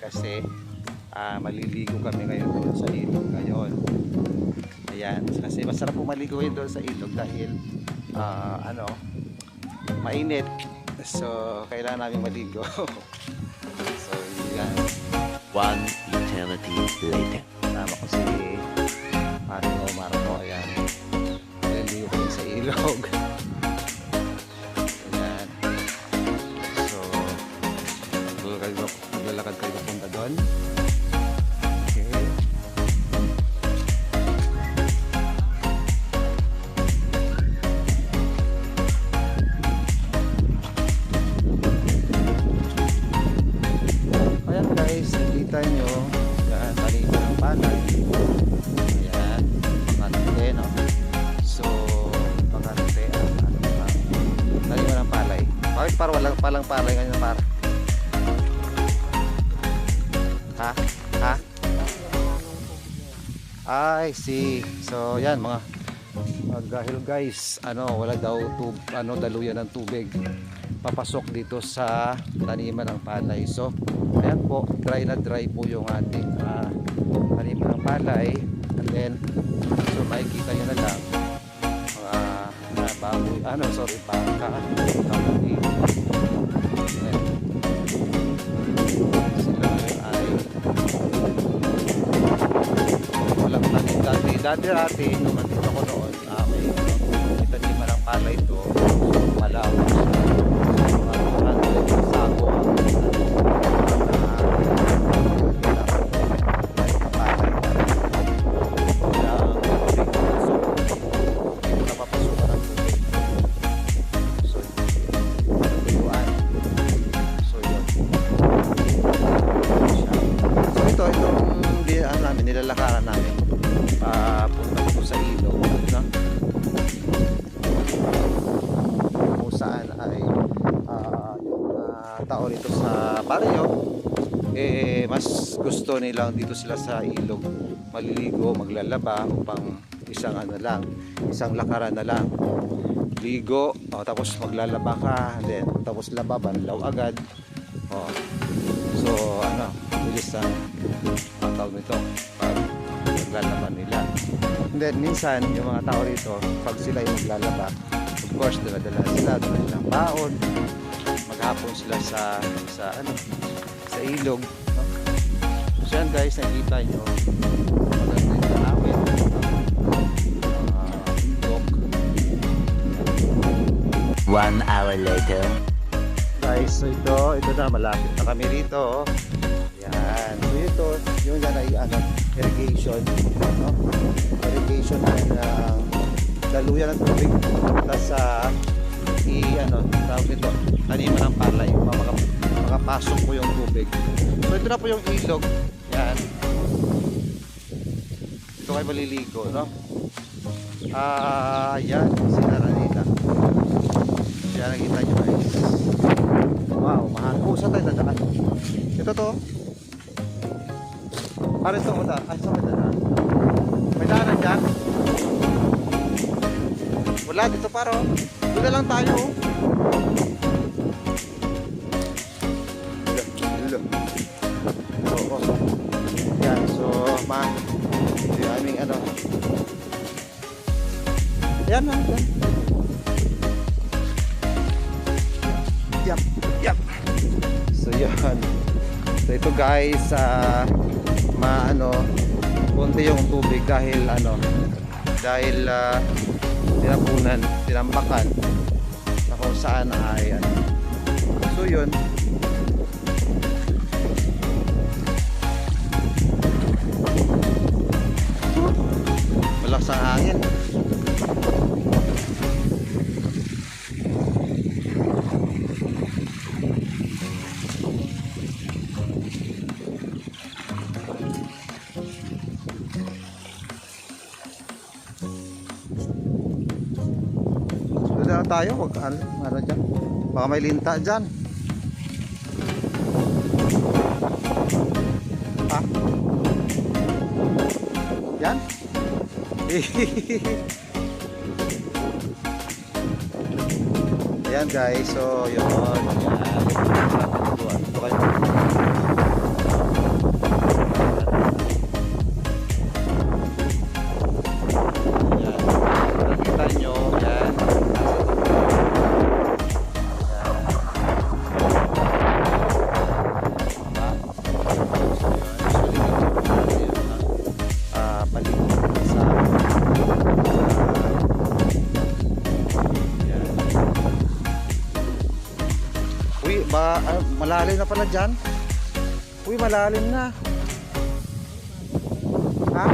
kasi maliligo kami ngayon doon sa ilog ngayon. Ayan, kasi masarap po maligo yun doon sa ilog dahil mainit. So, kailangan namin maligo. So, yan. One eternity later. Kasama ko si Marco. Ayan. Maliligo kami sa ilog. Ayan. So, maglalakad kayo papunta doon. Okay. Ayan guys, nakita nyo yan, taliban ng palay. Ayan, makante, no? So, makante ang taliban ng palay. Bakit para walang palang palay ngayon para? Ha? I see. So, yan mga dahil guys, wala daw daluyan ng tubig papasok dito sa taniman ng palay. So, ayan po, dry na dry po yung ating taniman ng palay. And then, so makikita nyo na lang mga baboy, baka kamuti. Sila ay walang tanim dati nung nandito ko noon, may taniman ng palay ito, malawak sako nilalakaran namin punta dito sa ilog, no? Kung saan ay yung tao dito sa baryo mas gusto nilang dito sila sa ilog maliligo, maglalaba upang isang lakaran na lang, ligo, tapos maglalaba ka, then tapos laba, banlaw agad. So bilis ang tawag nito pag maglalaban nila. And then minsan yung mga tao rito pag sila yung maglalaba, of course dala sila ng baon, maghapon sila sa ilog, no? So yan guys, nakikita nyo maganda yung tanawin, ilog. 1 hour later. Guys, so ito na, malapit na kami rito. Yan. So ito, yung yan ay irrigation, no? Irrigation ay daluyan ng tubig sa tawag ito, taniman ng palay, makapasok po yung tubig. So ito na po yung ilog. Yan. Ito kayo maliligo, no? Yan, sinara nila. Yan, nakita nyo guys. Wow, mahal. Saan tayo dadaan? Ito to. Para ito, ay saan tayo dadaan? May daanan dyan? Wala, dito paro. Doon na lang tayo. Oo. Yan, so yung aming yan na, yan. Yep. So yan. So ito guys, konti yung tubig dahil tinambakan na kung saan ay so yun. Malakas ang hangin. Tayo, wag dyan. Baka may linta dyan. Yan. Ayan guys, so yun. Ayan. Ito kayo. Malalim na pala dyan. Uy, malalim na. Ha?